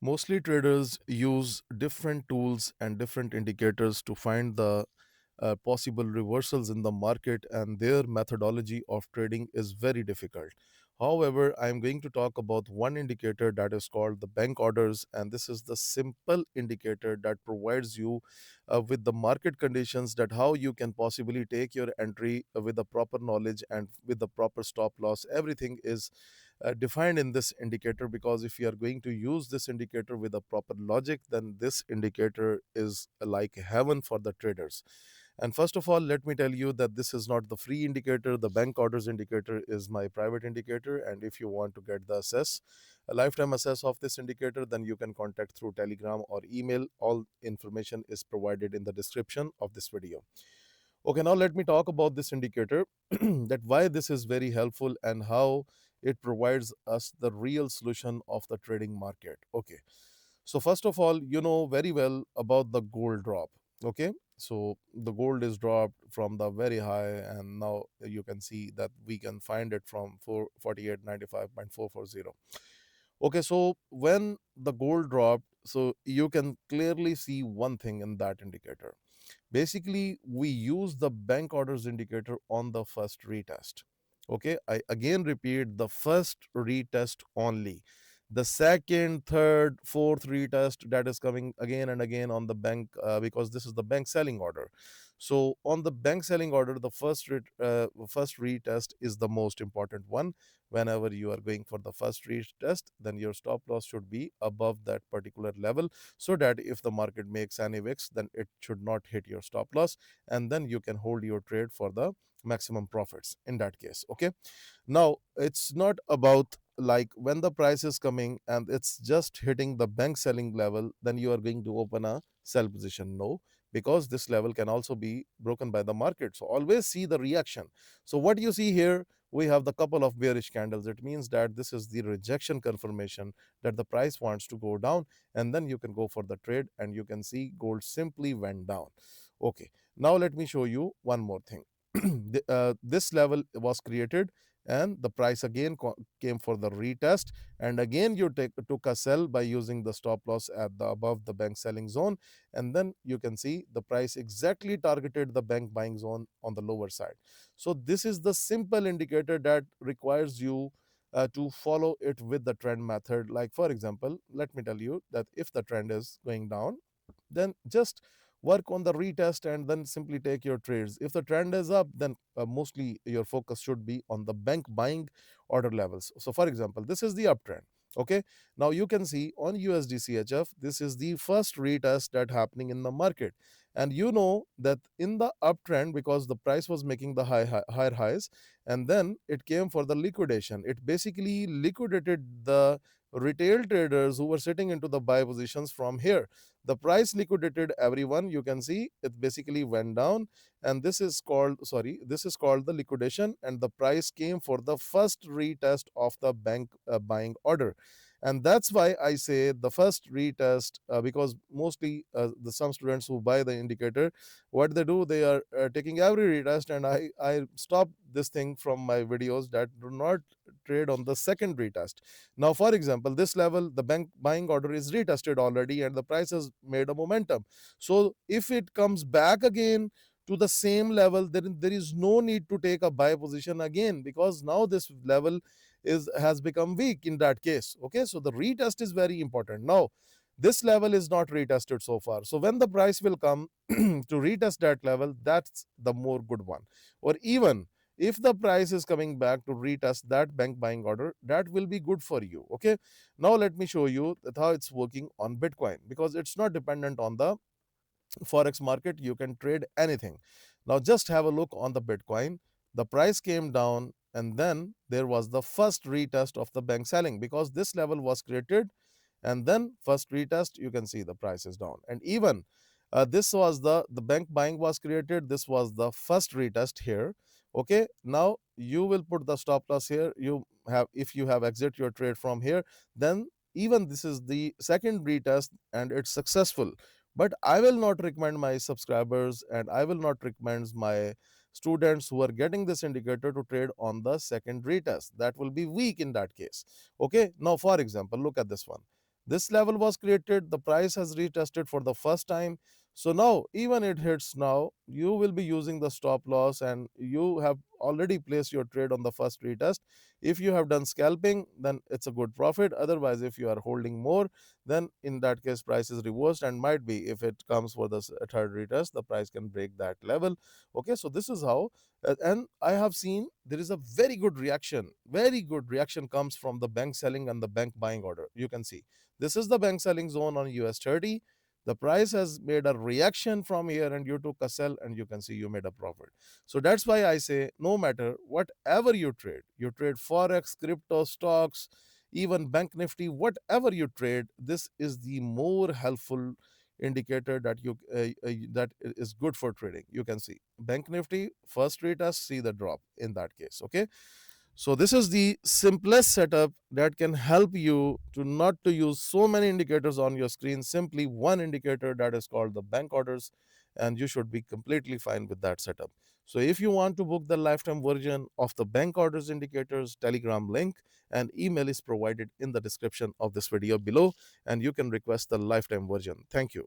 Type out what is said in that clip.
Mostly traders use different tools and different indicators to find the possible reversals in the market, and their methodology of trading is very difficult. However, I am going to talk about one indicator that is called the bank orders, and this is the simple indicator that provides you with the market conditions, that how you can possibly take your entry with the proper knowledge and with the proper stop loss. Everything is defined in this indicator, because if you are going to use this indicator with a proper logic, then this indicator is like heaven for the traders. And first of all, let me tell you that this is not the free indicator. The bank orders indicator is my private indicator, and if you want to get the assess a lifetime assess of this indicator, then you can contact through Telegram or email. All information is provided in the description of this video. Okay, now let me talk about this indicator, that why this is very helpful and how it provides us the real solution of the trading market. Okay, so first of all, you know very well about the gold drop. Okay, so the gold is dropped from the very high, and now you can see that we can find it from 448.95.440. Okay, so when the gold dropped, so you can clearly see one thing in that indicator. Basically, we use the bank orders indicator on the first retest. Okay, I again repeat, the first retest only. The second, third, fourth retest, that is coming again and again on the bank, because this is the bank selling order. So on the bank selling order, the first retest is the most important one. Whenever you are going for the first retest, then your stop loss should be above that particular level, so that if the market makes any wicks, then it should not hit your stop loss, and then you can hold your trade for the maximum profits in that case. Okay, now it's not about like when the price is coming and it's just hitting the bank selling level, then you are going to open a sell position. No, because this level can also be broken by the market. So always see the reaction. So what you see here, we have the couple of bearish candles. It means that this is the rejection confirmation that the price wants to go down, and then you can go for the trade, and you can see gold simply went down. Okay, now let me show you one more thing. This level was created, and the price again came for the retest, and again you took a sell by using the stop loss at the above the bank selling zone, and then you can see the price exactly targeted the bank buying zone on the lower side. So this is the simple indicator that requires you to follow it with the trend method. Like for example, let me tell you that if the trend is going down, then just work on the retest and then simply take your trades. If the trend is up, then mostly your focus should be on the bank buying order levels. So for example, this is the uptrend. Okay, now you can see on USD CHF, this is the first retest that happening in the market, and you know that in the uptrend, because the price was making the higher highs, and then it came for the liquidation. It basically liquidated the retail traders who were sitting into the buy positions from here. The price liquidated everyone. You can see it basically went down, and this is called the liquidation, and the price came for the first retest of the bank buying order. And that's why I say the first retest, because mostly the some students who buy the indicator, what they do, they are taking every retest, and I stop this thing from my videos, that do not trade on the second retest. Now for example, this level, the bank buying order is retested already, and the price has made a momentum. So if it comes back again to the same level, then there is no need to take a buy position again, because now this level is has become weak in that case. Okay, so the retest is very important. Now this level is not retested so far, so when the price will come to retest that level, that's the more good one. Or even if the price is coming back to retest that bank buying order, that will be good for you. Okay, now let me show you that how it's working on Bitcoin, because it's not dependent on the forex market. You can trade anything. Now just have a look on the Bitcoin. The price came down, and then there was the first retest of the bank selling, because this level was created, and then first retest, you can see the price is down. And even this was the bank buying was created, this was the first retest here. Okay, now you will put the stop loss here. You have, if you have exit your trade from here, then even this is the second retest and it's successful. But I will not recommend my subscribers, and I will not recommend my students who are getting this indicator to trade on the second retest. That will be weak in that case. Okay, now for example, look at this one. This level was created, the price has retested for the first time. So now even it hits now, you will be using the stop loss, and you have already placed your trade on the first retest. If you have done scalping, then it's a good profit. Otherwise, if you are holding more, then in that case price is reversed, and might be if it comes for the third retest, the price can break that level. Okay, so this is how. And I have seen there is a very good reaction comes from the bank selling and the bank buying order. You can see this is the bank selling zone on US 30. The price has made a reaction from here, and you took a sell, and you can see you made a profit. So that's why I say, no matter whatever you trade Forex, crypto, stocks, even Bank Nifty, whatever you trade, this is the more helpful indicator that that is good for trading. You can see Bank Nifty first retest, see the drop in that case. Okay, so this is the simplest setup that can help you to not to use so many indicators on your screen. Simply one indicator, that is called the bank orders, and you should be completely fine with that setup. So if you want to book the lifetime version of the bank orders indicators, Telegram link and email is provided in the description of this video below, and you can request the lifetime version. Thank you.